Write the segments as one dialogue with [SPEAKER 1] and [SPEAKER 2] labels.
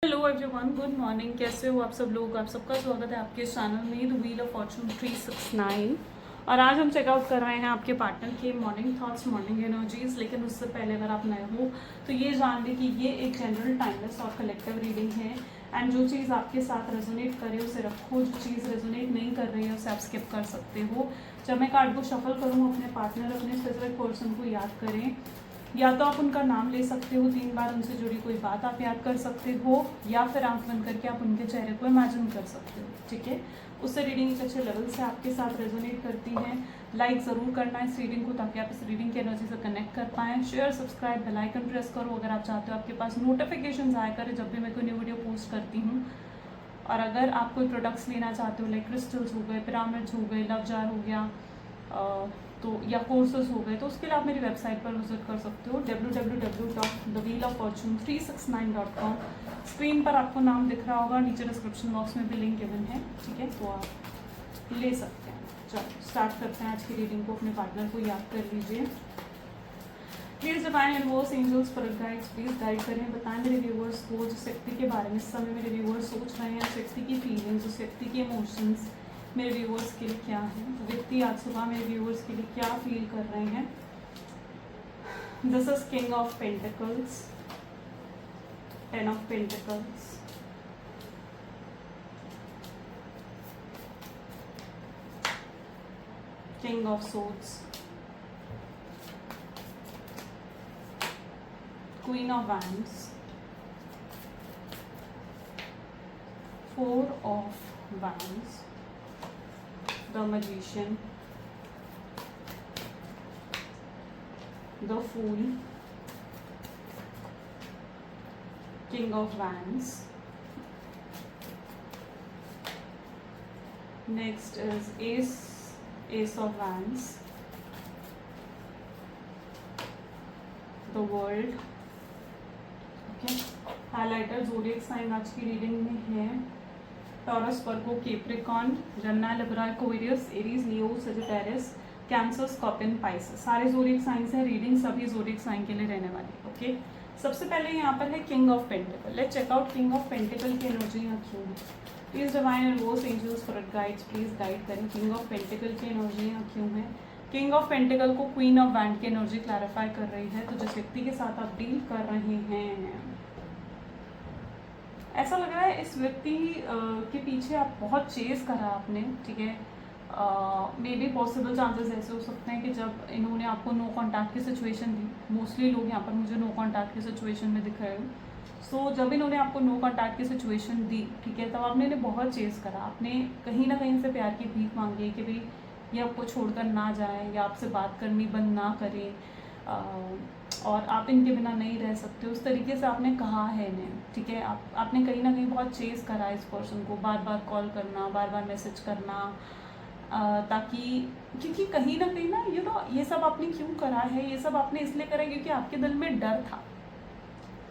[SPEAKER 1] Hello everyone, good morning. कैसे हो आप सब लोग? आप सबका स्वागत है आपके चैनल में द व्हील ऑफ फॉर्चून 369। और आज हम चेकआउट कर रहे हैं आपके पार्टनर के मॉर्निंग थॉट्स, मॉर्निंग एनर्जीज। लेकिन उससे पहले अगर आप नए हो तो ये जान लें कि ये एक जनरल, टाइमलेस और कलेक्टिव रीडिंग है। एंड जो चीज़ आपके साथ रेजोनेट करे उसे रखो, जो चीज़ रेजोनेट नहीं कर रही है उसे आप स्किप कर सकते हो। जब मैं कार्ड को शफल करूँ, अपने पार्टनर, अपने स्पेसिफिक पर्सन को याद करें। या तो आप उनका नाम ले सकते हो, 3 बार उनसे जुड़ी कोई बात आप याद कर सकते हो, या फिर आंख बंद करके आप उनके चेहरे को इमेजिन कर सकते हो। ठीक है, उससे रीडिंग एक अच्छे लेवल से आपके साथ रेजोनेट करती है। लाइक ज़रूर करना है इस रीडिंग को, ताकि आप इस रीडिंग की एनर्जी से कनेक्ट कर पाएँ। Share, subscribe, bell icon press करो अगर आप चाहते हो आपके पास नोटिफिकेशन आया करे जब भी मैं कोई न्यू वीडियो पोस्ट करती हूँ। और अगर आप कोई प्रोडक्ट्स लेना चाहते हो, लाइक क्रिस्टल्स हो गए, पिरामिड्स हो गए, लव जार हो गया, तो या कोर्सेज हो गए, तो उसके लिए आप मेरी वेबसाइट पर विजिट कर सकते हो www.thewheeloffortune369.com। स्क्रीन पर आपको नाम दिख रहा होगा, नीचे डिस्क्रिप्शन बॉक्स में भी लिंक गिवन है। ठीक है, तो आप ले सकते हैं। चलो स्टार्ट करते हैं आज की रीडिंग को। अपने पार्टनर को याद कर लीजिए। Please divine universe, angels, spirit guides please guide करें, बताएं मेरे व्यूवर्स को जिस व्यक्ति के बारे में इस समय मेरे व्यूवर्स सोच रहे हैं, उस व्यक्ति की फीलिंग्स, उस व्यक्ति के इमोशंस मेरे व्यूवर्स के लिए क्या है। व्यक्ति आज सुबह मेरे व्यूवर्स के लिए क्या फील कर रहे हैं। This is king of pentacles, 10 of pentacles, king of swords, queen of wands, 4 of wands, the magician, the fool, king of wands. Next is ace of wands, the world. Okay, highlighter zodiac sign आज की reading में है Taurus, Virgo, Capricorn, Gemini, Libra, Aquarius, Aries, Leo, Sagittarius, Cancer, Scorpion, Pisces. सारे zodiac science हैं। Reading सभी zodiac sign के लिए रहने वाली। ओके, सबसे पहले यहाँ पर है king of pentacle. Let's check out king of pentacle की एनर्जी यहाँ क्यों है। Please divine universe, angels, spirit guides please guide करें किंग ऑफ पेंटिकल की एनर्जी यहाँ क्यों है। किंग ऑफ पेंटिकल को क्वीन ऑफ वैंड की एनर्जी क्लैरिफाई कर रही है। तो जिस व्यक्ति के साथ आप डील कर रहे हैं, ऐसा लग रहा है इस व्यक्ति के पीछे आप बहुत चेस करा आपने। ठीक है, मे बी पॉसिबल चांसेस ऐसे हो सकते हैं कि जब इन्होंने आपको नो कॉन्टैक्ट की सिचुएशन दी, मोस्टली लोग यहाँ पर मुझे नो कॉन्टैक्ट की सिचुएशन में दिख रहे हो। सो जब इन्होंने आपको नो कॉन्टैक्ट की सिचुएशन दी, ठीक है, तब आपने इन्हें बहुत चेस करा। आपने कहीं ना कहीं से प्यार की भीख मांगी कि भाई ये आपको छोड़कर ना जाए या आपसे बात करनी बंद ना करें, और आप इनके बिना नहीं रह सकते। उस तरीके से आपने कहा है इन्हें। ठीक है, आपने कहीं ना कहीं बहुत चेस करा इस पर्सन को, बार बार कॉल करना, बार बार मैसेज करना, ताकि क्योंकि कहीं ना कहीं ना ये सब आपने क्यों करा है, ये सब आपने इसलिए करा है क्योंकि आपके दिल में डर था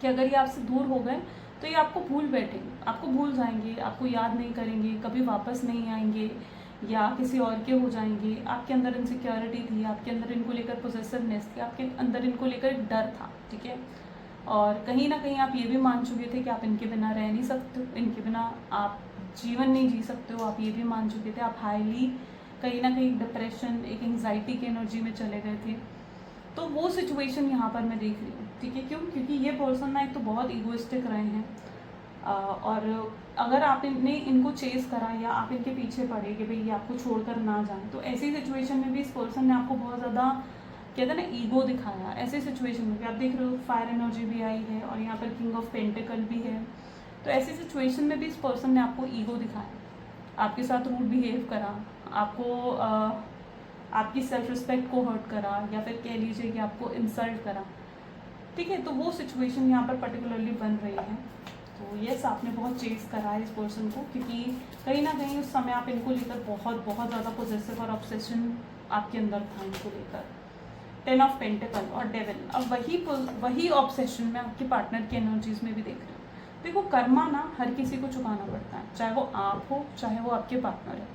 [SPEAKER 1] कि अगर ये आपसे दूर हो गए तो ये आपको भूल बैठेंगे, आपको भूल जाएंगे, आपको याद नहीं करेंगे, कभी वापस नहीं आएंगे या किसी और के हो जाएंगे। आपके अंदर इनसिक्योरिटी थी, आपके अंदर इनको लेकर पोजेसिवनेस थी, आपके अंदर इनको लेकर एक डर था। ठीक है, और कहीं ना कहीं आप ये भी मान चुके थे कि आप इनके बिना रह नहीं सकते, इनके बिना आप जीवन नहीं जी सकते हो। आप ये भी मान चुके थे, आप हाईली कहीं ना कहीं डिप्रेशन, एक एंग्जाइटी की एनर्जी में चले गए थे। तो वो सिचुएशन यहाँ पर मैं देख रही हूँ। ठीक है, क्यों? क्योंकि ये पर्सन ना एक तो बहुत ईगोइस्टिक रहे हैं, और अगर आपने इनको चेस करा या आप इनके पीछे पड़े कि भाई ये आपको छोड़कर ना जाए, तो ऐसी सिचुएशन में भी इस पर्सन ने आपको बहुत ज़्यादा कहते हैं ना ईगो दिखाया। ऐसे सिचुएशन में भी आप देख रहे हो फायर एनर्जी भी आई है और यहाँ पर किंग ऑफ पेंटिकल भी है। तो ऐसी सिचुएशन में भी इस पर्सन ने आपको ईगो दिखाया, आपके साथ रूड बिहेव करा, आपको आपकी सेल्फ रिस्पेक्ट को हर्ट करा, या फिर कह लीजिए कि आपको इंसल्ट करा। ठीक है, तो वो सिचुएशन यहाँ पर पर्टिकुलरली बन रही है। तो यस, आपने बहुत चेस करा है इस पर्सन को, क्योंकि कहीं ना कहीं उस समय आप इनको लेकर बहुत बहुत ज़्यादा पॉजिटिव और ऑब्सेशन आपके अंदर था इनको लेकर। 10 ऑफ पेंटिकल और डेविल। अब वही ऑब्सेशन में आपके पार्टनर की एनर्जीज में भी देख रहे हो। देखो, कर्मा ना हर किसी को चुकाना पड़ता है, चाहे वो आप हो चाहे वो आपके पार्टनर है।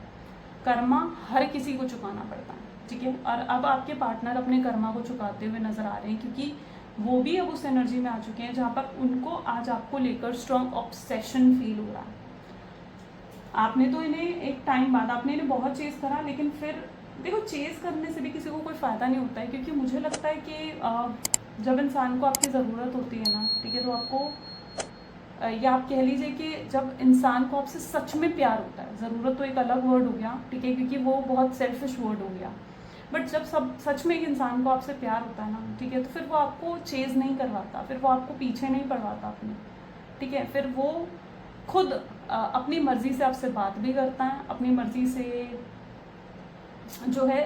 [SPEAKER 1] कर्मा हर किसी को चुकाना पड़ता है। ठीक है, और अब आपके पार्टनर अपने कर्मा को चुकाते हुए नजर आ रहे हैं, क्योंकि वो भी अब उस एनर्जी में आ चुके हैं जहाँ पर उनको आज आपको लेकर स्ट्रॉन्ग ऑब्सेशन फील हो रहा है। आपने तो इन्हें एक टाइम बाद आपने इन्हें बहुत चेज़ करा, लेकिन फिर देखो चेज़ करने से भी किसी को कोई फ़ायदा नहीं होता है, क्योंकि मुझे लगता है कि जब इंसान को आपकी ज़रूरत होती है ना, ठीक है, तो आपको या आप कह लीजिए कि जब इंसान को आपसे सच में प्यार होता है, ज़रूरत तो एक अलग वर्ड हो गया, ठीक है, क्योंकि वो बहुत सेल्फिश वर्ड हो गया, बट जब सब सच में एक इंसान को आपसे प्यार होता है ना, ठीक है, तो फिर वो आपको चेज़ नहीं करवाता, फिर वो आपको पीछे नहीं पड़वाता अपने, ठीक है, फिर वो खुद अपनी मर्ज़ी से आपसे बात भी करता है, अपनी मर्ज़ी से जो है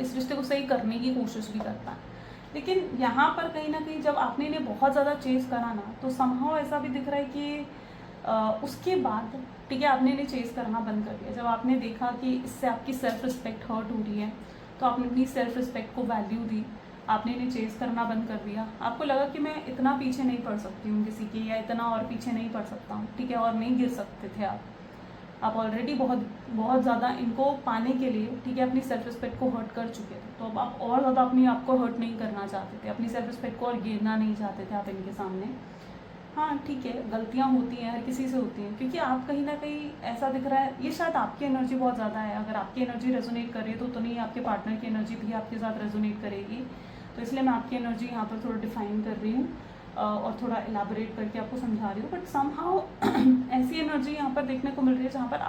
[SPEAKER 1] इस रिश्ते को सही करने की कोशिश भी करता है। लेकिन यहाँ पर कहीं ना कहीं जब आपने इन्हें बहुत ज़्यादा चेज़ करा ना, तो समहाउ ऐसा भी दिख रहा है कि उसके बाद, ठीक है, आपने इन्हें चेज़ करना बंद कर दिया। जब आपने देखा कि इससे आपकी सेल्फ रिस्पेक्ट हर्ट हो रही है, तो आपने अपनी सेल्फ रिस्पेक्ट को वैल्यू दी, आपने इन्हें चेज़ करना बंद कर दिया। आपको लगा कि मैं इतना पीछे नहीं पड़ सकती हूँ किसी के, या इतना और पीछे नहीं पड़ सकता हूँ, ठीक है, और नहीं गिर सकते थे आप ऑलरेडी बहुत बहुत ज़्यादा इनको पाने के लिए, ठीक है, अपनी सेल्फ रिस्पेक्ट को हर्ट कर चुके थे। तो अब आप और ज़्यादा अपनी आप को हर्ट नहीं करना चाहते थे, अपनी सेल्फ रिस्पेक्ट को और गिरना नहीं चाहते थे आप इनके सामने। हाँ ठीक है, गलतियाँ होती हैं, हर किसी से होती हैं, क्योंकि आप कहीं ना कहीं ऐसा दिख रहा है, ये शायद आपकी एनर्जी बहुत ज़्यादा है। अगर आपकी एनर्जी रेजोनेट करे तो नहीं आपके पार्टनर की एनर्जी भी आपके साथ रेजोनेट करेगी। तो इसलिए मैं आपकी एनर्जी यहाँ पर थोड़ा डिफाइन कर रही हूँ और थोड़ा एलाबोरेट करके आपको समझा रही हूँ। बट समहाउ ऐसी एनर्जी यहाँ पर देखने को मिल रही है जहाँ पर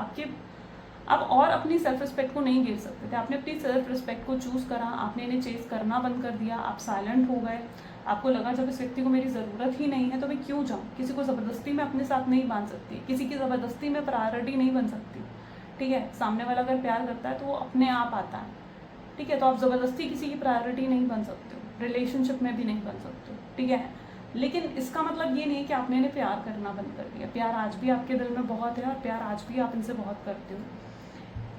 [SPEAKER 1] आप और अपनी सेल्फ रिस्पेक्ट को नहीं गिर सकते थे। आपने अपनी सेल्फ रिस्पेक्ट को चूज़ करा, आपने इन्हें चेज़ करना बंद कर दिया, आप साइलेंट हो गए। आपको लगा जब इस व्यक्ति को मेरी ज़रूरत ही नहीं है तो मैं क्यों जाऊँ, किसी को ज़बरदस्ती में अपने साथ नहीं बांध सकती, किसी की ज़बरदस्ती में प्रायोरिटी नहीं बन सकती, ठीक है। सामने वाला अगर प्यार करता है तो वो अपने आप आता है, ठीक है। तो आप ज़बरदस्ती किसी की प्रायोरिटी नहीं बन सकते हो, रिलेशनशिप में भी नहीं बन सकते हो, ठीक है। लेकिन इसका मतलब ये नहीं है कि आपने इन्हें प्यार करना बंद कर दिया। प्यार आज भी आपके दिल में बहुत है और प्यार आज भी आप इनसे बहुत करते हो।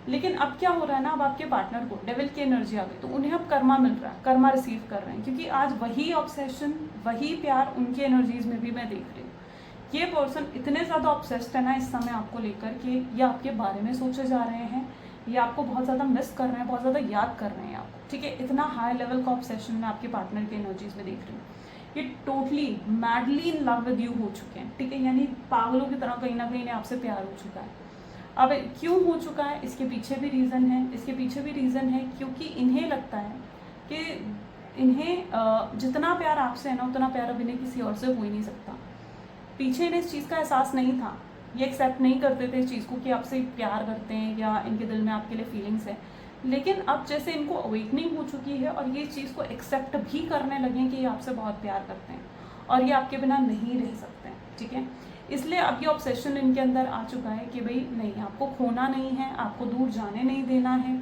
[SPEAKER 1] लेकिन अब क्या हो रहा है ना, अब आपके पार्टनर को डेविल की एनर्जी आ गई, तो उन्हें अब कर्मा मिल रहा है, कर्मा रिसीव कर रहे हैं, क्योंकि आज वही ऑब्सेशन, वही प्यार उनकी एनर्जीज में भी मैं देख रही हूँ। ये पर्सन इतने ज़्यादा ऑब्सेस्ड है ना इस समय आपको लेकर के, ये आपके बारे में सोचे जा रहे हैं, ये आपको बहुत ज़्यादा मिस कर रहे हैं, बहुत ज़्यादा याद कर रहे हैं आपको, ठीक है। इतना हाई लेवल का ऑब्सेशन मैं आपके पार्टनर की एनर्जीज में देख रही हूँ। ये totally madly in love with you हो चुके हैं, ठीक है, यानी पागलों की तरह कहीं ना कहीं आपसे प्यार हो चुका है। अब क्यों हो चुका है, इसके पीछे भी रीज़न है, इसके पीछे भी रीज़न है क्योंकि इन्हें लगता है कि इन्हें जितना प्यार आपसे है ना, उतना प्यार अब इन्हें किसी और से हो ही नहीं सकता। पीछे इन्हें इस चीज़ का एहसास नहीं था, ये एक्सेप्ट नहीं करते थे इस चीज़ को कि आपसे प्यार करते हैं या इनके दिल में आपके लिए फीलिंग्स है। लेकिन अब जैसे इनको अवेकनिंग हो चुकी है और ये चीज़ को एक्सेप्ट भी करने लगे कि ये आपसे बहुत प्यार करते हैं और ये आपके बिना नहीं रह सकते हैं, ठीक है। इसलिए अब ये ऑब्सेशन इनके अंदर आ चुका है कि भाई नहीं, आपको खोना नहीं है, आपको दूर जाने नहीं देना है,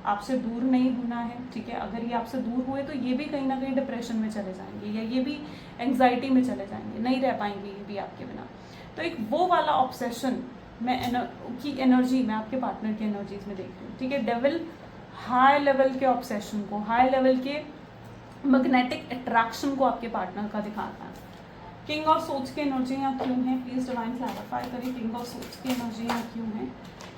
[SPEAKER 1] आपसे दूर नहीं होना है, ठीक है। अगर ये आपसे दूर हुए तो ये भी कहीं ना कहीं डिप्रेशन में चले जाएंगे या ये भी एंग्जाइटी में चले जाएंगे, नहीं रह पाएंगे ये भी आपके बिना। तो एक वो वाला ऑब्सेशन की एनर्जी मैं आपके पार्टनर की एनर्जीज में देख रही हूँ, ठीक है। डेविल हाई लेवल के ऑब्सेशन को, हाई लेवल के मैग्नेटिक अट्रैक्शन को आपके पार्टनर का दिखाता है। किंग ऑफ सोच की एनर्जी यहाँ क्यों है, प्लीज डिवाइन क्लैरिफाई करिए। किंग ऑफ सोच की एनर्जी यहाँ क्यों है।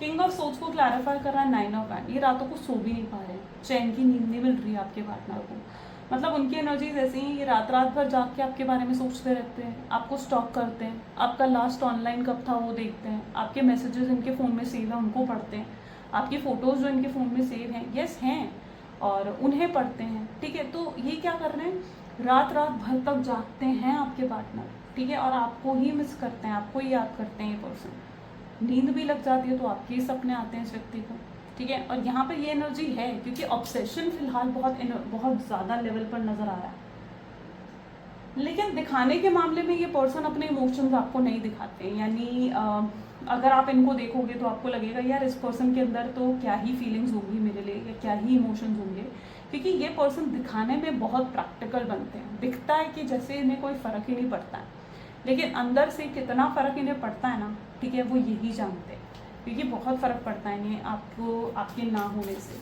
[SPEAKER 1] किंग ऑफ सोच को क्लैरिफाई कर रहा है 9 ऑफ वैंड। ये रातों को सो भी नहीं पा रहे, चैन की नींद नहीं मिल रही है आपके पार्टनर को। मतलब उनकी एनर्जीज ऐसी हैं, ये रात भर जाग के आपके बारे में सोचते रहते हैं, आपको स्टॉक करते हैं, आपका लास्ट ऑनलाइन कब था वो देखते हैं, आपके मैसेजेस इनके फ़ोन में सेव है उनको पढ़ते हैं, आपकी फ़ोटोज़ जो इनके फ़ोन में सेव हैं, यस हैं, और उन्हें पढ़ते हैं, ठीक है। तो ये क्या कर रहे हैं, रात भर तक जागते हैं आपके पार्टनर, ठीक है, और आपको ही मिस करते हैं, आपको ही याद करते हैं ये पर्सन। नींद भी लग जाती है तो आपके ही सपने आते हैं इस व्यक्ति को, ठीक है। और यहाँ पर ये एनर्जी है क्योंकि ऑब्सेशन फिलहाल बहुत ज़्यादा लेवल पर नज़र आ रहा है। लेकिन दिखाने के मामले में ये पर्सन अपने इमोशंस आपको नहीं दिखाते, यानी अगर आप इनको देखोगे तो आपको लगेगा यार इस पर्सन के अंदर तो क्या ही फीलिंग्स होंगी मेरे लिए, या क्या ही इमोशंस होंगे, क्योंकि ये पर्सन दिखाने में बहुत प्रैक्टिकल बनते हैं। दिखता है कि जैसे इन्हें कोई फ़र्क ही नहीं पड़ता है, लेकिन अंदर से कितना फ़र्क इन्हें पड़ता है ना, ठीक है, वो यही जानते हैं, क्योंकि बहुत फ़र्क पड़ता है इन्हें आपको, आपके ना होने से।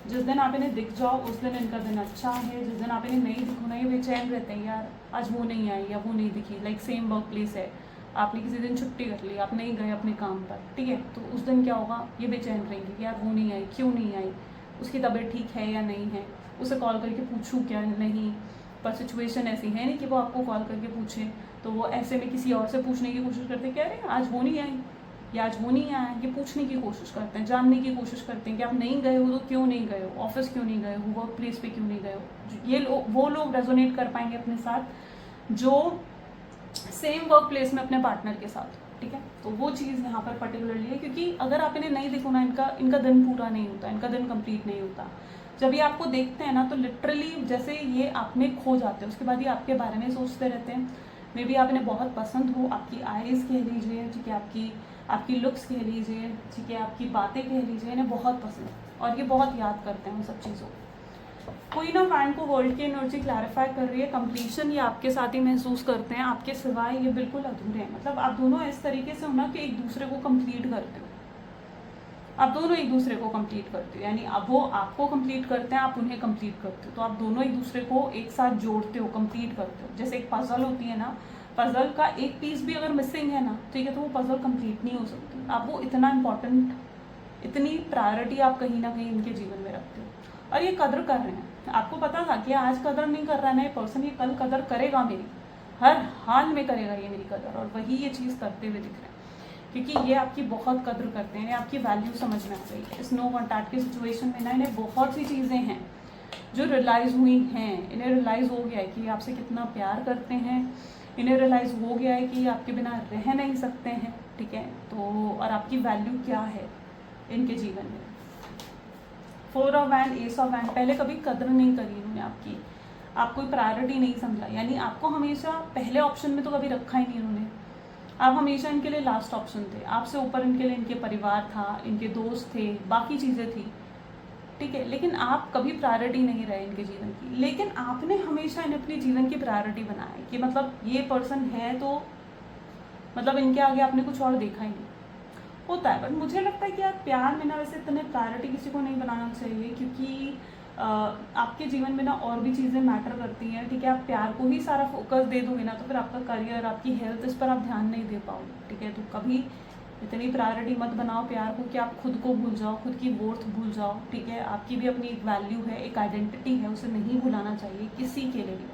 [SPEAKER 1] जिस दिन आप इन्हें दिख जाओ उस दिन इनका दिन अच्छा है, जिस दिन आप इन्हें नहीं दिखो ना ये बेचैन रहते हैं, यार आज वो नहीं आई या वो नहीं दिखी। लाइक सेम वर्क प्लेस है, आपने किसी दिन छुट्टी कर ली, आप नहीं गए अपने काम पर, ठीक है, तो उस दिन क्या होगा, ये बेचैन रहेंगे कि यार वो नहीं आई, क्यों नहीं आई, उसकी तबीयत ठीक है या नहीं है, उसे कॉल करके पूछूं क्या नहीं, पर सिचुएशन ऐसी है नहीं कि वो आपको कॉल करके पूछें, तो वो ऐसे में किसी और से पूछने की कोशिश करते हैं कि अरे आज वो नहीं आई या आज वो नहीं आया, ये पूछने की कोशिश करते हैं, जानने की कोशिश करते हैं कि आप नहीं गए हो तो क्यों नहीं गए हो, ऑफिस क्यों नहीं गए हो, वर्क प्लेस पे क्यों नहीं गए हो। ये वो लोग रेजोनेट कर पाएंगे अपने साथ जो सेम वर्क प्लेस में अपने पार्टनर के साथ, ठीक है। तो वो चीज़ यहाँ पर पर्टिकुलरली है, क्योंकि अगर आप इन्हें नहीं देखो ना, इनका दिन पूरा नहीं होता, इनका दिन कंप्लीट नहीं होता। जब ये आपको देखते हैं ना तो लिटरली जैसे ये आप में खो जाते हैं, उसके बाद ये आपके बारे में सोचते रहते हैं। मे बी आप इन्हें बहुत पसंद हो, आपकी आईज़ कह लीजिए, ठीक है, आपकी लुक्स कह लीजिए, ठीक है, आपकी बातें कह लीजिए, इन्हें बहुत पसंद है और ये बहुत याद करते हैं उन सब चीज़ों को। क्वीन ऑफ वैंड को वर्ल्ड की एनर्जी क्लैरिफाई कर रही है, कंप्लीशन ये आपके साथ ही महसूस करते हैं, आपके सिवाय ये बिल्कुल अधूरे हैं। मतलब आप दोनों इस तरीके से हो ना कि एक दूसरे को कंप्लीट करते हो, आप दोनों एक दूसरे को कंप्लीट करते हो, यानी अब वो आपको कंप्लीट करते हैं, आप उन्हें कंप्लीट करते हो, तो आप दोनों एक दूसरे को एक साथ जोड़ते हो, कंप्लीट करते हो। जैसे एक पजल होती है ना, पजल का एक पीस भी अगर मिसिंग है ना, ठीक है, तो वो पजल कंप्लीट नहीं हो सकती। आप वो इतना इम्पोर्टेंट, इतनी प्रायोरिटी आप कहीं ना कहीं इनके जीवन में रखते हो और ये कदर कर रहे हैं। आपको पता था कि आज कदर नहीं कर रहा है ना ये पर्सन, ये कल कदर करेगा मेरी, हर हाल में करेगा ये मेरी कदर, और वही ये चीज़ करते हुए दिख रहे हैं क्योंकि ये आपकी बहुत कदर करते हैं, आपकी वैल्यू समझ में आ गई है। इस नो कॉन्टैक्ट की सिचुएशन में ना इन्हें बहुत सी चीज़ें हैं जो रियलाइज़ हुई हैं। इन्हें रियलाइज़ हो गया है कि आपसे कितना प्यार करते हैं, इन्हें रियलाइज़ हो गया है कि आपके बिना रह नहीं सकते हैं, ठीक है, तो और आपकी वैल्यू क्या है इनके जीवन में। 4 of wand, S of wand, पहले कभी कदर नहीं करी इन्होंने आपकी, आप कोई प्रायोरिटी नहीं समझा, यानी आपको हमेशा पहले ऑप्शन में तो कभी रखा ही नहीं इन्होंने। आप हमेशा इनके लिए लास्ट ऑप्शन थे, आपसे ऊपर इनके लिए इनके परिवार था, इनके दोस्त थे, बाकी चीज़ें थी, ठीक है, लेकिन आप कभी प्रायोरिटी नहीं रहे इनके जीवन की। लेकिन आपने हमेशा इन्हें अपनी जीवन की प्रायोरिटी बनाया कि मतलब ये पर्सन है तो मतलब इनके आगे आपने कुछ और देखा ही नहीं होता है। बट मुझे लगता है कि यार प्यार में ना वैसे इतने प्रायोरिटी किसी को नहीं बनाना चाहिए, क्योंकि आपके जीवन में ना और भी चीज़ें मैटर करती हैं, ठीक है। आप प्यार को ही सारा फोकस दे दोगे ना तो फिर आपका करियर, आपकी हेल्थ, इस पर आप ध्यान नहीं दे पाओगे, ठीक है। तो कभी इतनी प्रायोरिटी मत बनाओ प्यार को कि आप खुद को भूल जाओ, खुद की वर्थ भूल जाओ, ठीक है। आपकी भी अपनी एक वैल्यू है, एक आइडेंटिटी है, उसे नहीं भुलाना चाहिए किसी के लिए भी,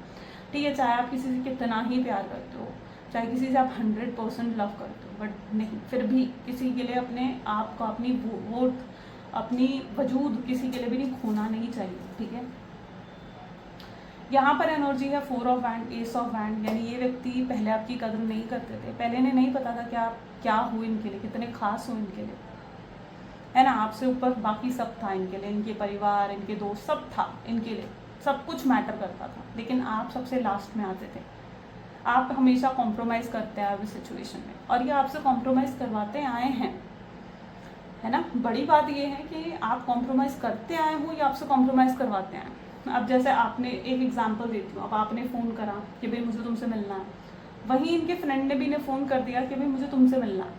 [SPEAKER 1] ठीक है। चाहे आप किसी से कितना ही प्यार करते हो, चाहे किसी से आप 100% लव करते हो, बट नहीं, फिर भी किसी के लिए अपने आप को, अपनी वर्थ, अपनी वजूद किसी के लिए भी नहीं खोना नहीं चाहिए, ठीक है। यहाँ पर एनर्जी है 4 of wand, S of wand, यानी ये व्यक्ति पहले आपकी कदर नहीं करते थे, पहले इन्हें नहीं पता था कि आप क्या हो इनके लिए, कितने खास हो इनके लिए, है ना। आपसे ऊपर बाकी सब था इनके लिए, इनके परिवार, इनके दोस्त, सब था इनके लिए, सब कुछ मैटर करता था, लेकिन आप सबसे लास्ट में आते थे। आप हमेशा कॉम्प्रोमाइज़ करते आए उस सिचुएशन में, और ये आपसे कॉम्प्रोमाइज़ करवाते आए हैं, है ना। बड़ी बात ये है कि आप कॉम्प्रोमाइज़ करते आए हो या आपसे कॉम्प्रोमाइज़ करवाते आए। अब जैसे आपने, एक एग्जांपल देती हूँ, अब आपने फ़ोन करा कि भाई मुझे तुमसे मिलना है, वहीं इनके फ्रेंड ने भी ने फ़ोन कर दिया कि भाई मुझे तुमसे मिलना है,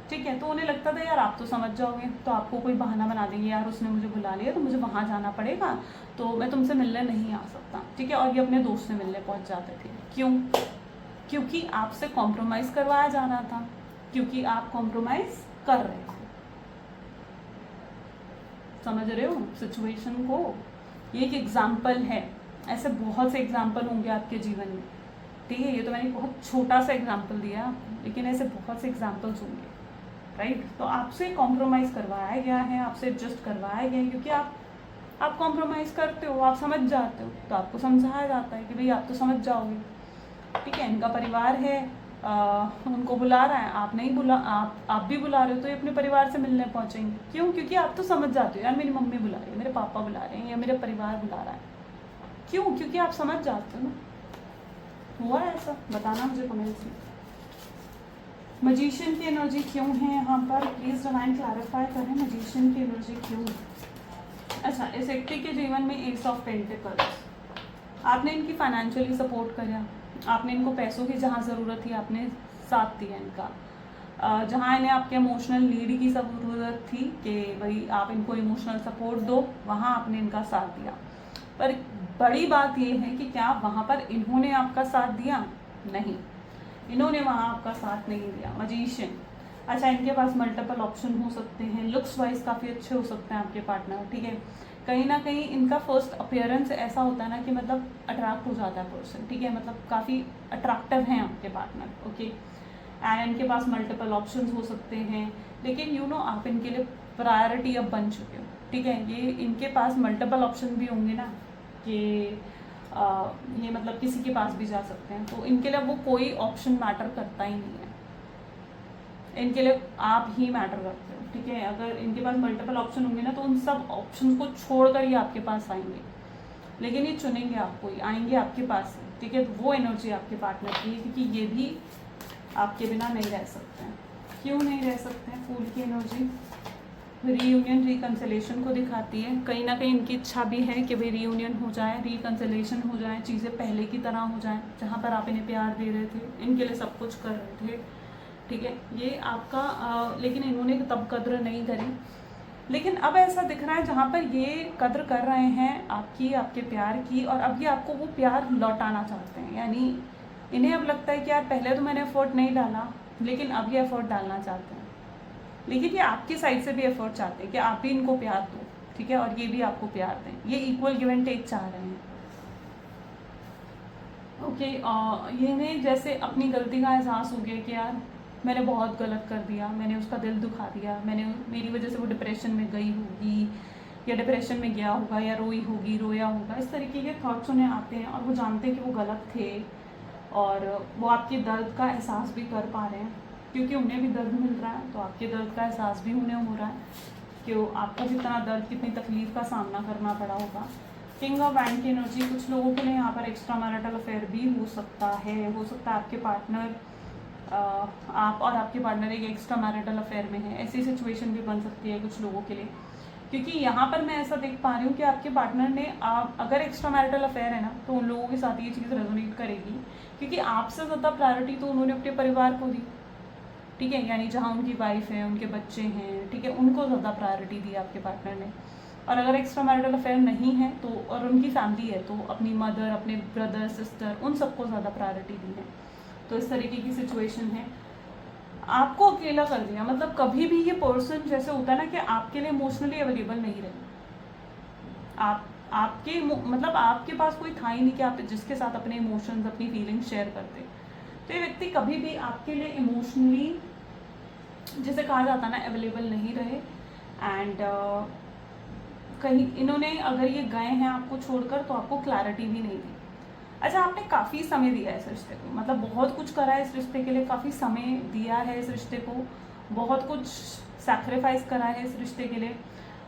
[SPEAKER 1] ठीक है। तो उन्हें लगता था यार आप तो समझ जाओगे, तो आपको कोई बहाना बना देंगे, यार उसने मुझे बुला लिया तो मुझे वहाँ जाना पड़ेगा, तो मैं तुमसे मिलने नहीं आ सकता, ठीक है। और ये अपने दोस्त से मिलने पहुँच जाते थे। क्यों? क्योंकि आपसे कॉम्प्रोमाइज़ करवाया जा रहा था, क्योंकि आप कॉम्प्रोमाइज़ कर रहे थे। समझ रहे हो सिचुएशन को? ये एक एग्जाम्पल है, ऐसे बहुत से एग्जाम्पल होंगे आपके जीवन में, ठीक है। ये तो मैंने बहुत छोटा सा एग्जाम्पल दिया आपको, लेकिन ऐसे बहुत से एग्जाम्पल्स होंगे, राइट। तो आपसे कॉम्प्रोमाइज़ करवाया गया है, आपसे एडजस्ट करवाया गया है, क्योंकि आप कॉम्प्रोमाइज़ करते हो, आप समझ जाते हो, तो आपको समझाया जाता है कि भाई आप तो समझ जाओगे, ठीक है। इनका परिवार है, उनको बुला रहा है, आप नहीं बुला, आप भी बुला रहे हो, तो ये अपने परिवार से मिलने पहुंचेंगे। क्यों? क्योंकि आप तो समझ जाते हो यार मेरी मम्मी बुला रही है, मेरे पापा बुला रहे हैं, या मेरे परिवार बुला रहा है। क्यों? क्योंकि आप समझ जाते हो ना। हुआ है ऐसा? बताना मुझे कमेंट्स में। मजीशियन की एनर्जी क्यों है यहाँ पर? प्लीज़ डिवाइन क्लैरिफाई करें, मजीशियन की एनर्जी क्यों? अच्छा, इस व्यक्ति के जीवन में एस ऑफ पेंटिकल्स, आपने इनकी फाइनेंशियली सपोर्ट करा, आपने इनको पैसों की जहाँ ज़रूरत थी आपने साथ दिया इनका, जहाँ इन्हें आपके इमोशनल नीड की ज़रूरत थी कि भाई आप इनको इमोशनल सपोर्ट दो, वहाँ आपने इनका साथ दिया। पर बड़ी बात ये है कि क्या वहाँ पर इन्होंने आपका साथ दिया? नहीं, इन्होंने वहाँ आपका साथ नहीं दिया। मजीशियन, अच्छा, इनके पास मल्टीपल ऑप्शन हो सकते हैं, लुक्स वाइज काफ़ी अच्छे हो सकते हैं आपके पार्टनर, ठीक है। कहीं ना कहीं इनका फर्स्ट अपीयरेंस ऐसा होता है ना कि मतलब अट्रैक्ट हो जाता है पर्सन, ठीक है, मतलब काफ़ी अट्रैक्टिव हैं आपके पार्टनर, ओके। एंड इनके पास मल्टीपल ऑप्शंस हो सकते हैं, लेकिन यू नो आप इनके लिए प्रायोरिटी अब बन चुके हो, ठीक है। ये इनके पास मल्टीपल ऑप्शन भी होंगे ना कि ये मतलब किसी के पास भी जा सकते हैं, तो इनके लिए वो कोई ऑप्शन मैटर करता ही नहीं है, इनके लिए आप ही मैटर करते हो, ठीक है। अगर इनके पास मल्टीपल ऑप्शन होंगे ना तो उन सब ऑप्शन को छोड़कर ही आपके पास आएंगे, लेकिन ये चुनेंगे आपको ही, आएंगे आपके पास, ठीक है। तो वो एनर्जी आपके पार्टनर की है, क्योंकि ये भी आपके बिना नहीं रह सकते हैं। क्यों नहीं रह सकते हैं? फूल की एनर्जी रीयूनियन रिकन्सिलेशन को दिखाती है। कहीं ना कहीं इनकी इच्छा भी है कि भाई रीयूनियन हो जाए, रिकन्सिलेशन हो जाए, चीज़ें पहले की तरह हो जाएं, जहाँ पर आप इन्हें प्यार दे रहे थे, इनके लिए सब कुछ कर रहे थे, ठीक है। ये आपका लेकिन इन्होंने तब कद्र नहीं करी, लेकिन अब ऐसा दिख रहा है जहाँ पर ये कद्र कर रहे हैं आपकी, आपके प्यार की, और अब ये आपको वो प्यार लौटाना चाहते हैं। यानी इन्हें अब लगता है कि यार पहले तो मैंने एफर्ट नहीं डाला, लेकिन अब ये एफर्ट डालना चाहते हैं, लेकिन ये आपकी साइड से भी एफर्ट चाहते हैं कि आप भी इनको प्यार दो, ठीक है, और ये भी आपको प्यार दें। ये इक्वल गिव एंड टेक चाह रहे हैं, ओके। ये ने जैसे अपनी गलती का एहसास हो गया कि यार मैंने बहुत गलत कर दिया, मैंने उसका दिल दुखा दिया, मैंने मेरी वजह से वो डिप्रेशन में गई होगी, या डिप्रेशन में गया होगा, या रोई होगी, रोया होगा, इस तरीके के थॉट्स उन्हें आते हैं, और वो जानते हैं कि वो गलत थे, और वो आपके दर्द का एहसास भी कर पा रहे हैं, क्योंकि उन्हें भी दर्द मिल रहा है, तो आपके दर्द का एहसास भी उन्हें हो रहा है कि आपको कितना दर्द, कितनी तकलीफ का सामना करना पड़ा होगा। किंग ऑफ वैंड की एनर्जी कुछ लोगों के लिए यहाँ पर एक्स्ट्रा मैरिटल अफेयर भी हो सकता है, आपके पार्टनर आप और आपके पार्टनर एक एक्स्ट्रा मैरिटल अफेयर में है, ऐसी सिचुएशन भी बन सकती है कुछ लोगों के लिए, क्योंकि यहाँ पर मैं ऐसा देख पा रही हूँ कि आपके पार्टनर ने अगर एक्स्ट्रा मैरिटल अफेयर है ना, तो उन लोगों के साथ ये चीज़ रेजोनेट करेगी, क्योंकि आपसे ज़्यादा प्रायोरिटी तो उन्होंने अपने परिवार को दी, ठीक है। यानी जहाँ उनकी वाइफ है, उनके बच्चे हैं, ठीक है, उनको ज़्यादा प्रायोरिटी दी आपके पार्टनर ने। और अगर एक्स्ट्रा मैरिटल अफेयर नहीं है तो, और उनकी फैमिली है, तो अपनी मदर, अपने ब्रदर, सिस्टर, उन सबको ज़्यादा प्रायोरिटी दी है। तो इस तरीके की सिचुएशन है, आपको अकेला कर दिया, मतलब कभी भी ये पर्सन जैसे होता है ना कि आपके लिए इमोशनली अवेलेबल नहीं रहे, आपके मतलब आपके पास कोई था ही नहीं कि आप जिसके साथ अपने इमोशंस, अपनी फीलिंग्स शेयर करते। तो ये व्यक्ति कभी भी आपके लिए इमोशनली, जिसे कहा जाता है ना, अवेलेबल नहीं रहे। एंड कहीं इन्होंने अगर ये गए हैं आपको छोड़कर, तो आपको क्लैरिटी भी नहीं दी। अच्छा, आपने काफ़ी समय दिया है इस रिश्ते को, मतलब बहुत कुछ करा है इस रिश्ते के लिए, काफ़ी समय दिया है इस रिश्ते को, बहुत कुछ सैक्रिफाइस करा है इस रिश्ते के लिए।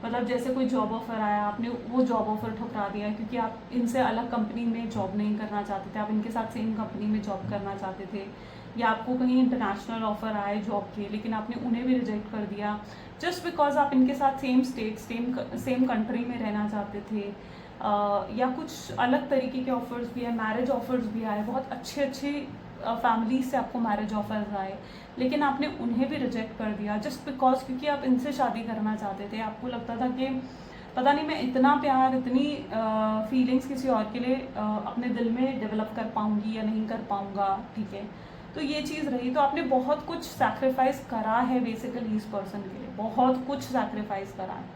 [SPEAKER 1] मतलब जैसे कोई जॉब ऑफर आया, आपने वो जॉब ऑफर ठुकरा दिया, क्योंकि आप इनसे अलग कंपनी में जॉब नहीं करना चाहते थे, आप इनके साथ सेम कंपनी में जॉब करना चाहते थे, या आपको कहीं इंटरनेशनल ऑफर आए जॉब के, लेकिन आपने उन्हें भी रिजेक्ट कर दिया, जस्ट बिकॉज आप इनके साथ सेम स्टेट, सेम कंट्री में रहना चाहते थे, या कुछ अलग तरीके के ऑफर्स भी आए, मैरिज ऑफर्स भी आए, बहुत अच्छे अच्छे फैमिली से आपको मैरिज ऑफर्स आए, लेकिन आपने उन्हें भी रिजेक्ट कर दिया, जस्ट बिकॉज क्योंकि आप इनसे शादी करना चाहते थे। आपको लगता था कि पता नहीं मैं इतना प्यार, इतनी फीलिंग्स किसी और के लिए अपने दिल में डेवलप कर पाऊंगी या नहीं कर पाऊंगा, ठीक है। तो ये चीज़ रही, तो आपने बहुत कुछ सैक्रिफाइस करा है बेसिकली इस पर्सन के लिए, बहुत कुछ सैक्रिफाइस करा है,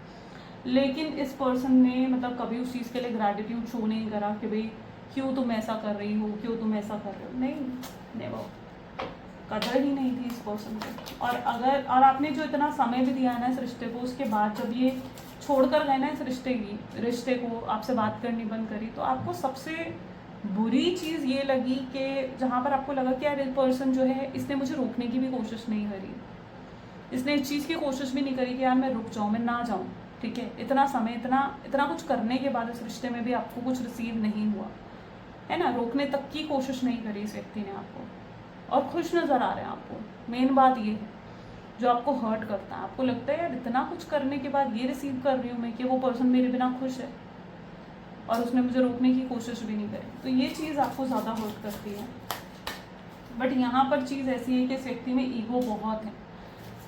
[SPEAKER 1] लेकिन इस पर्सन ने मतलब कभी उस चीज़ के लिए ग्रैटिट्यूड शो नहीं करा कि भाई क्यों तुम ऐसा कर रही हो, क्यों तुम ऐसा कर रहे हो, नहीं, नेवर, कदर ही नहीं थी इस पर्सन को। और आपने जो इतना समय भी दिया है ना इस रिश्ते को, उसके बाद जब ये छोड़कर गए ना इस रिश्ते को, आपसे बात करनी बंद करी, तो आपको सबसे बुरी चीज़ ये लगी कि जहाँ पर आपको लगा कि यार ये पर्सन जो है, इसने मुझे रोकने की भी कोशिश नहीं करी, इसने इस चीज़ की कोशिश भी नहीं करी कि यार मैं रुक जाऊँ, मैं ना जाऊँ, ठीक है। इतना समय, इतना कुछ करने के बाद इस रिश्ते में भी आपको कुछ रिसीव नहीं हुआ है ना, रोकने तक की कोशिश नहीं करी इस व्यक्ति ने आपको, और खुश नज़र आ रहे हैं आपको। मेन बात ये है जो आपको हर्ट करता है, आपको लगता है यार इतना कुछ करने के बाद ये रिसीव कर रही हूँ मैं कि वो पर्सन मेरे बिना खुश है, और उसने मुझे रोकने की कोशिश भी नहीं करी, तो ये चीज़ आपको ज़्यादा हर्ट करती है। बट यहाँ पर चीज़ ऐसी है कि इस व्यक्ति में ईगो बहुत है,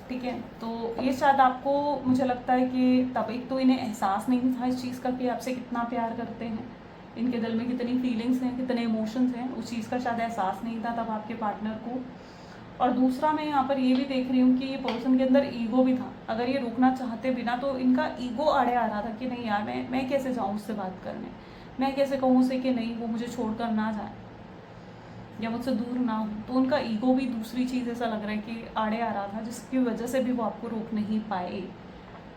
[SPEAKER 1] ठीक है। तो ये शायद आपको, मुझे लगता है कि तब एक तो इन्हें एहसास नहीं था इस चीज़ का कि आपसे कितना प्यार करते हैं, इनके दिल में कितनी फीलिंग्स हैं, कितने इमोशंस हैं, उस चीज़ का शायद एहसास नहीं था तब आपके पार्टनर को। और दूसरा मैं यहाँ पर ये भी देख रही हूँ कि ये पर्सन के अंदर ईगो भी था। अगर ये रुकना चाहते बिना तो इनका ईगो आड़े आ रहा था कि नहीं यार मैं कैसे जाऊँ उससे बात करने, मैं कैसे कहूँ उसे कि नहीं वो मुझे छोड़कर ना जाए या मुझसे दूर ना हो। तो उनका ईगो भी दूसरी चीज़ ऐसा लग रहा है कि आड़े आ रहा था, जिसकी वजह से भी वो आपको रोक नहीं पाए।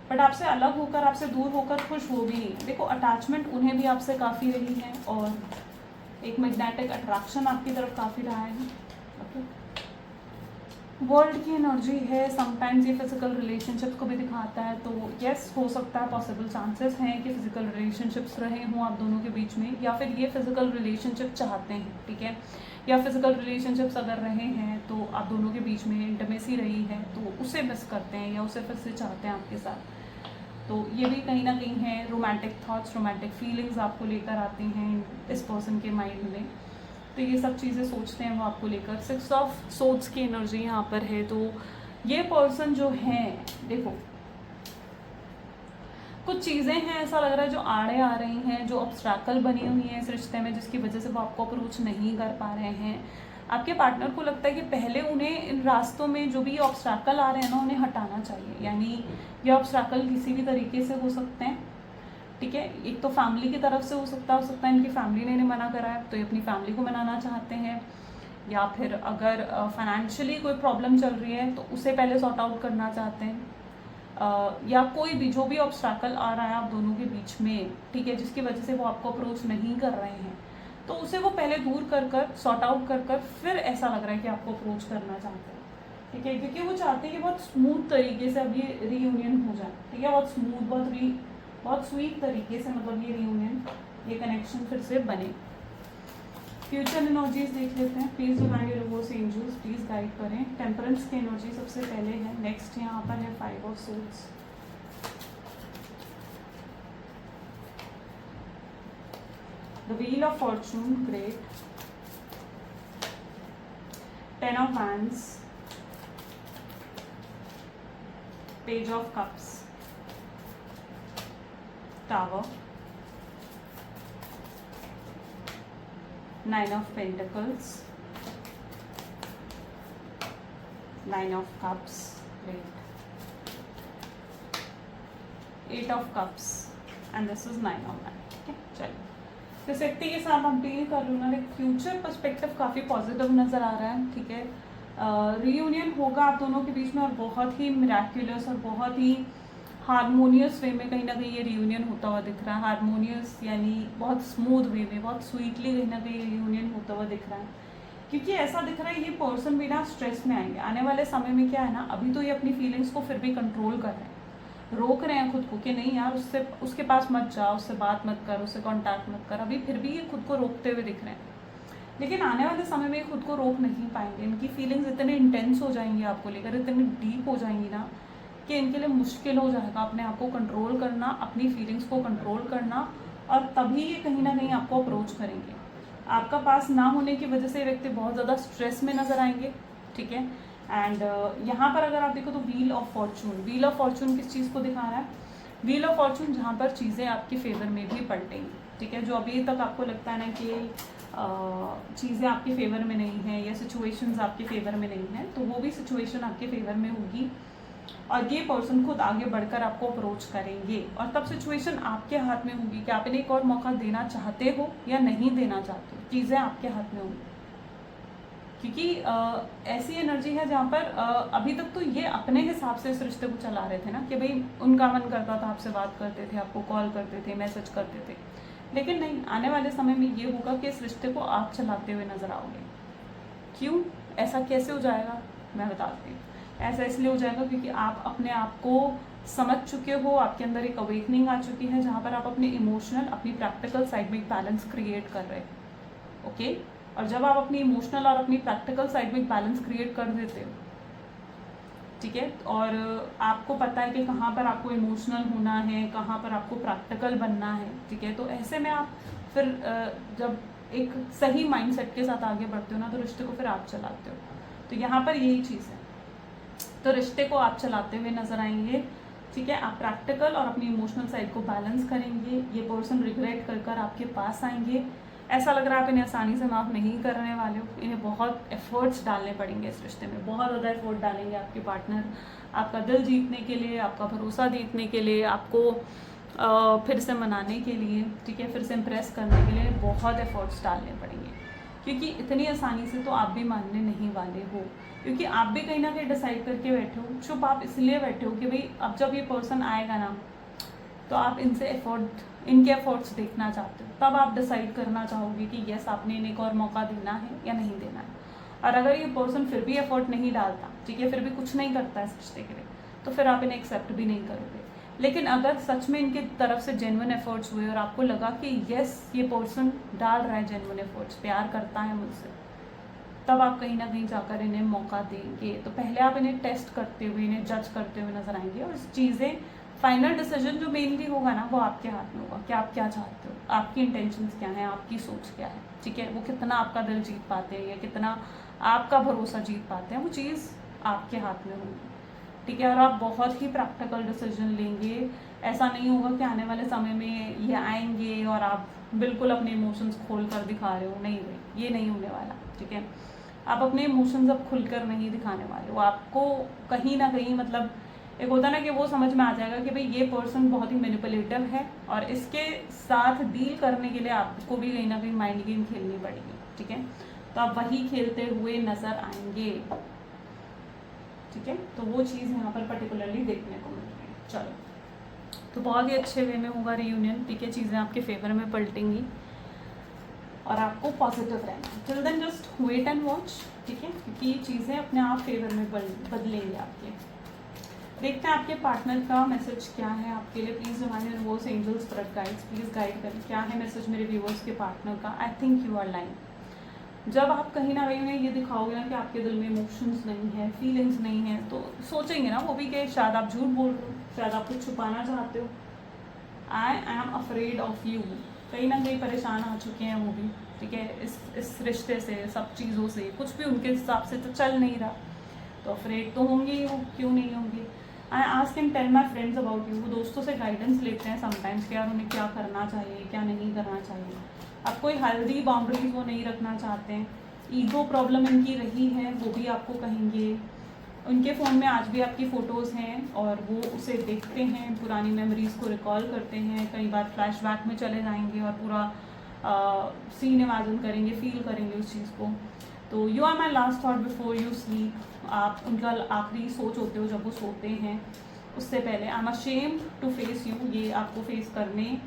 [SPEAKER 1] बट आपसे अलग होकर, आपसे दूर होकर खुश हो भी नहीं। देखो अटैचमेंट उन्हें भी आपसे काफ़ी रही है और एक मैग्नेटिक अट्रैक्शन आपकी तरफ काफ़ी रहा है। ओके, वर्ल्ड की एनर्जी है, समटाइम्स ये फिजिकल रिलेशनशिप्स को भी दिखाता है। तो यस, हो सकता है, पॉसिबल चांसेस हैं कि फिजिकल रिलेशनशिप्स रहे हों आप दोनों के बीच में, या फिर ये फिजिकल रिलेशनशिप चाहते हैं, ठीक है। या फिजिकल रिलेशनशिप्स अगर रहे हैं तो आप दोनों के बीच में इंटीमेसी रही है तो उसे मिस करते हैं या उसे फिर से चाहते हैं आपके साथ। तो ये भी कहीं ना कहीं है। रोमांटिक थॉट्स, रोमांटिक फीलिंग्स आपको लेकर आती हैं इस पर्सन के माइंड में। तो ये सब चीज़ें सोचते हैं वो आपको लेकर। 6 ऑफ सोर्ड्स की एनर्जी यहाँ पर है। तो ये पर्सन जो है, देखो कुछ चीज़ें हैं ऐसा लग रहा है जो आड़े आ रही हैं, जो ऑब्स्ट्रैकल बनी हुई हैं इस रिश्ते में, जिसकी वजह से वो आपको अप्रोच नहीं कर पा रहे हैं। आपके पार्टनर को लगता है कि पहले उन्हें इन रास्तों में जो भी ऑब्स्ट्रैकल आ रहे हैं ना, उन्हें हटाना चाहिए। यानी ये ऑब्स्ट्रैकल किसी भी तरीके से हो सकते हैं, ठीक है। एक तो फैमिली की तरफ से हो सकता है इनकी फैमिली ने इन्हें मना करा है तो ये अपनी फैमिली को मनाना चाहते हैं, या फिर अगर फाइनेंशियली कोई प्रॉब्लम चल रही है तो उसे पहले सॉर्ट आउट करना चाहते हैं, या कोई भी जो भी ऑब्स्ट्रैकल आ रहा है आप दोनों के बीच में, ठीक है, जिसकी वजह से वो आपको अप्रोच नहीं कर रहे हैं, तो उसे वो पहले दूर कर सॉर्ट आउट कर फिर ऐसा लग रहा है कि आपको अप्रोच करना चाहते हैं, ठीक है। क्योंकि वो चाहते हैं कि बहुत स्मूथ तरीके से अब ये रीयूनियन हो जाए, ठीक है। बहुत स्मूथ, बहुत स्वीट तरीके से मतलब ये रीयूनियन, ये कनेक्शन फिर से बने। फ्यूचर एनर्जीज देख लेते हैं। Please divine universe angels please guide करें। टेम्परेंस की एनर्जी सबसे पहले है, नेक्स्ट यहाँ पर है 5 of swords, the wheel of fortune, great, 10 of wands, page of cups, tower, 9 of Pentacles, 9 of Cups, great, 8 of Cups, and this is 9 of Wands, ठीक है। चलिए, जिस व्यक्ति के साथ हम डील कर रहे हैं, फ्यूचर पर्सपेक्टिव काफ़ी पॉजिटिव नज़र आ रहा है, ठीक है। रीयूनियन होगा आप दोनों के बीच में और बहुत ही मिराक्युलस और बहुत ही हारमोनियस वे में कहीं ना कहीं ये रियूनियन होता हुआ दिख रहा है। हारमोनियस यानी बहुत स्मूथ वे में, बहुत स्वीटली कहीं ना कहीं रियूनियन होता हुआ दिख रहा है, क्योंकि ऐसा दिख रहा है ये पर्सन बिना स्ट्रेस में आएंगे। आने वाले समय में क्या है ना, अभी तो ये अपनी फीलिंग्स को फिर भी कंट्रोल कर रहे हैं, रोक रहे हैं खुद को कि नहीं यार उसके पास मत जा, उससे बात मत कर, उससे कॉन्टैक्ट मत कर। अभी फिर भी ये खुद को रोकते हुए दिख रहे हैं, लेकिन आने वाले समय में ये खुद को रोक नहीं पाएंगे। इनकी फीलिंग्स इतने इंटेंस हो जाएंगी आपको लेकर, इतनी डीप हो जाएंगी ना कि इनके लिए मुश्किल हो जाएगा अपने आप को कंट्रोल करना, अपनी फीलिंग्स को कंट्रोल करना, और तभी ये कहीं ना कहीं आपको अप्रोच करेंगे। आपका पास ना होने की वजह से ये व्यक्ति बहुत ज़्यादा स्ट्रेस में नज़र आएंगे, ठीक है। एंड यहाँ पर अगर आप देखो तो व्हील ऑफ फॉर्चून किस चीज़ को दिखा रहा है? व्हील ऑफ फॉर्चून जहाँ पर चीज़ें आपके फेवर में भी पलटेंगी, ठीक है। जो अभी तक आपको लगता है ना कि चीज़ें आपके फेवर में नहीं है या सिचुएशंस आपके फेवर में नहीं है, तो वो भी सिचुएशन आपके फेवर में होगी और ये पर्सन खुद आगे बढ़कर आपको अप्रोच करेंगे, और तब सिचुएशन आपके हाथ में होगी कि आप इन्हें एक और मौका देना चाहते हो या नहीं देना चाहते हो। चीज़ें आपके हाथ में होंगी, क्योंकि ऐसी एनर्जी है जहाँ पर अभी तक तो ये अपने हिसाब से इस रिश्ते को चला रहे थे ना, कि भाई उनका मन करता था, आपसे बात करते थे, आपको कॉल करते थे, मैसेज करते थे, लेकिन नहीं, आने वाले समय में ये होगा कि इस रिश्ते को आप चलाते हुए नजर आओगे। क्यों ऐसा कैसे हो जाएगा मैं बताती हूँ। ऐसा इसलिए हो जाएगा क्योंकि आप अपने आप को समझ चुके हो, आपके अंदर एक अवेकनिंग आ चुकी है जहाँ पर आप अपने इमोशनल, अपनी प्रैक्टिकल साइड में एक बैलेंस क्रिएट कर रहे हो, ओके। और जब आप अपनी इमोशनल और अपनी प्रैक्टिकल साइड में एक बैलेंस क्रिएट कर देते हो, ठीक है, और आपको पता है कि कहाँ पर आपको इमोशनल होना है, कहाँ पर आपको प्रैक्टिकल बनना है, ठीक है, तो ऐसे में आप फिर जब एक सही माइंडसेट के साथ आगे बढ़ते हो ना, तो रिश्ते को फिर आप चलाते हो। तो यहाँ पर यही चीज़ है, तो रिश्ते को आप चलाते हुए नजर आएंगे, ठीक है। आप प्रैक्टिकल और अपनी इमोशनल साइड को बैलेंस करेंगे। ये पर्सन रिग्रेट कर आपके पास आएंगे, ऐसा लग रहा है आप इन्हें आसानी से माफ़ नहीं करने वाले हो, इन्हें बहुत एफर्ट्स डालने पड़ेंगे इस रिश्ते में, बहुत ज़्यादा एफर्ट डालेंगे आपके पार्टनर आपका दिल जीतने के लिए, आपका भरोसा जीतने के लिए, आपको फिर से मनाने के लिए, ठीक है, फिर से इम्प्रेस करने के लिए बहुत एफर्ट्स डालने पड़ेंगे, क्योंकि इतनी आसानी से तो आप भी मानने नहीं वाले हो, क्योंकि आप भी कहीं ना कहीं डिसाइड करके बैठे हो। चुप आप इसलिए बैठे हो कि भाई अब जब ये पर्सन आएगा ना तो आप इनके एफर्ट्स देखना चाहते हो, तब आप डिसाइड करना चाहोगे कि यस आपने इन्हें एक और मौका देना है या नहीं देना है। और अगर ये पर्सन फिर भी एफर्ट नहीं डालता, ठीक है, फिर भी कुछ नहीं करता इस रिश्ते के लिए, तो फिर आप इन्हें एक्सेप्ट भी नहीं करोगे। लेकिन अगर सच में इनकी तरफ से जेन्युइन एफर्ट्स हुए और आपको लगा कि यस ये पर्सन डाल रहा है जेन्युइन एफर्ट्स, प्यार करता है मुझसे, तब आप कहीं ना कहीं जाकर इन्हें मौका देंगे। तो पहले आप इन्हें टेस्ट करते हुए, इन्हें जज करते हुए नजर आएंगे, और चीज़ें फाइनल डिसीजन जो मेनली होगा ना वो आपके हाथ में होगा कि आप क्या चाहते हो, आपकी इंटेंशंस क्या हैं, आपकी सोच क्या है, ठीक है, वो कितना आपका दिल जीत पाते हैं या कितना आपका भरोसा जीत पाते हैं, वो चीज़ आपके हाथ में होगी, ठीक है। और आप बहुत ही प्रैक्टिकल डिसीजन लेंगे, ऐसा नहीं होगा कि आने वाले समय में ये आएंगे और आप बिल्कुल अपने इमोशंस खोल कर दिखा रहे हो, नहीं भाई ये नहीं होने वाला, ठीक है। आप अपने इमोशंस अब खुलकर नहीं दिखाने वाले हो, आपको कहीं ना कहीं मतलब एक होता ना कि वो समझ में आ जाएगा कि भाई ये पर्सन बहुत ही मैनिपुलेटिव है, और इसके साथ डील करने के लिए आपको भी कहीं ना कहीं माइंड गेम खेलनी पड़ेगी, ठीक है। तो आप वही खेलते हुए नजर आएंगे, ठीक है। तो वो चीज़ यहाँ पर पर्टिकुलरली देखने को मिल रही है। चलो, तो बहुत ही अच्छे वे में होगा रियूनियन, ठीक है, चीज़ें आपके फेवर में पलटेंगी और आपको पॉजिटिव रहना। Till then just wait and watch, ठीक है, क्योंकि ये चीज़ें अपने आप फेवर में बदलेंगे आपके। देखते हैं आपके पार्टनर का मैसेज क्या है आपके लिए। Please divine universe, angels, spirit guides, please guide करें क्या है मैसेज मेरे व्यूअर्स के पार्टनर का। I think you are lying. जब आप कहीं ना कहीं में ये दिखाओगे ना कि आपके दिल में इमोशंस नहीं है, फीलिंग्स नहीं है, तो सोचेंगे ना वो भी कि शायद आप झूठ बोल रहे हो, शायद आप कुछ छुपाना चाहते हो। I am afraid of you, कहीं ना कहीं परेशान आ चुके हैं वो भी, ठीक है, इस रिश्ते से, सब चीज़ों से, कुछ भी उनके हिसाब से तो चल नहीं रहा, तो अफ्रेड तो होंगे ही, वो क्यों नहीं होंगे। I ask and tell my friends about you, वो दोस्तों से गाइडेंस लेते हैं समटाइम्स कि यार उन्हें क्या करना चाहिए, क्या नहीं करना चाहिए। आप कोई हेल्दी बाउंड्रीज वो नहीं रखना चाहते हैं, ईगो प्रॉब्लम इनकी रही है, वो भी आपको कहेंगे। उनके फ़ोन में आज भी आपकी फ़ोटोज़ हैं और वो उसे देखते हैं, पुरानी मेमोरीज़ को रिकॉल करते हैं, कई बार फ्लैशबैक में चले जाएंगे और पूरा सीन इमेजिन करेंगे, फील करेंगे उस चीज़ को। तो you are my last thought before you sleep, आप उनका आखिरी सोच होते हो जब वो सोते हैं, उससे पहले। I am ashamed to face you, ये आपको फेस करने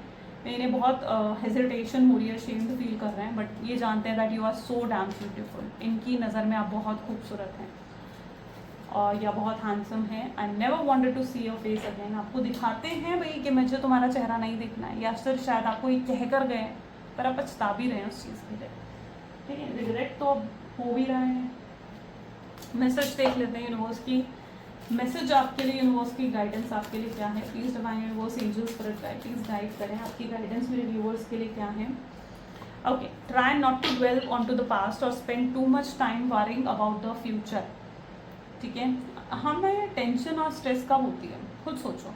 [SPEAKER 1] में इन्हें बहुत हेजिटेशन हो रही है, अशेम्ड फील कर रहे हैं, बट ये जानते हैं that you are so damn beautiful. इनकी नज़र में आप बहुत खूबसूरत हैं और या बहुत हैंडसम है। I never wanted to see your face again, आपको दिखाते हैं भाई कि मुझे तुम्हारा चेहरा नहीं देखना है, या फिर शायद आपको ये कह कर गए पर आप पछता भी रहे हैं उस चीज़ के लिए, ठीक है। रिग्रेट तो अब हो भी रहे हैं। मैसेज देख लेते हैं यूनिवर्स की, मैसेज आपके लिए, यूनिवर्स की गाइडेंस आपके लिए क्या है। Please divine universe, angels, spirit guide, please guide करें आपकी गाइडेंस मेरे व्यूअर्स के लिए क्या है। Okay, try not to dwell on to the past और spend too much time worrying about the future, ठीक है। हमें टेंशन और स्ट्रेस कब होती है, खुद सोचो।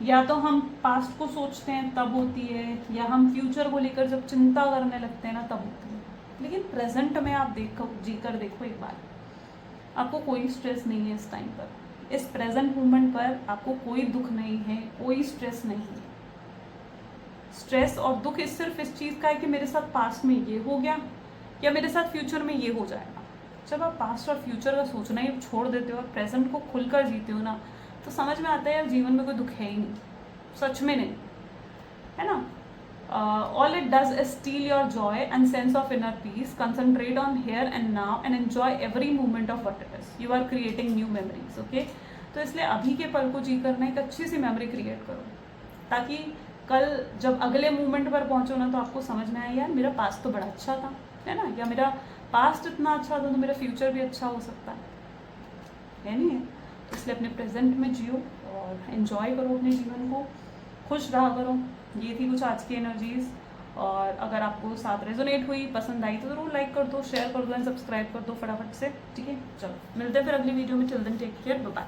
[SPEAKER 1] या तो हम पास्ट को सोचते हैं तब होती है, या हम फ्यूचर को लेकर जब चिंता करने लगते हैं ना तब होती है। लेकिन प्रेजेंट में आप जी कर देखो एक बार, आपको कोई स्ट्रेस नहीं है इस टाइम पर, इस प्रेजेंट मोमेंट पर आपको कोई दुख नहीं है, कोई स्ट्रेस नहीं है। स्ट्रेस और दुख इस सिर्फ इस चीज़ का है कि मेरे साथ पास्ट में ये हो गया या मेरे साथ फ्यूचर में ये हो जाएगा। जब आप पास्ट और फ्यूचर का सोचना ही छोड़ देते हो और प्रेजेंट को खुलकर जीते हो ना, तो समझ में आता है यार जीवन में कोई दुख है ही नहीं, सच में नहीं, है ना। All it does is steal your joy and sense of inner peace. Concentrate on here and now and enjoy every moment of what it is. You are creating new memories, okay? तो इसलिए अभी के पल को जी करना, एक अच्छी सी memory create करो, ताकि कल जब अगले मोमेंट पर पहुंचो ना तो आपको समझ में आए यार मेरा पास्ट तो बड़ा अच्छा था, है ना, या मेरा पास्ट इतना अच्छा था तो मेरा फ्यूचर भी अच्छा हो सकता है नहीं है। तो इसलिए अपने प्रेजेंट में जियो और एंजॉय करो अपने जीवन को, खुश रहा करो। ये थी कुछ आज की एनर्जीज, और अगर आपको साथ रेजोनेट हुई, पसंद आई तो ज़रूर लाइक कर दो, शेयर कर दो एंड सब्सक्राइब कर दो फटाफट से, ठीक है। चलो मिलते हैं फिर अगली वीडियो में, till then take care, bye bye.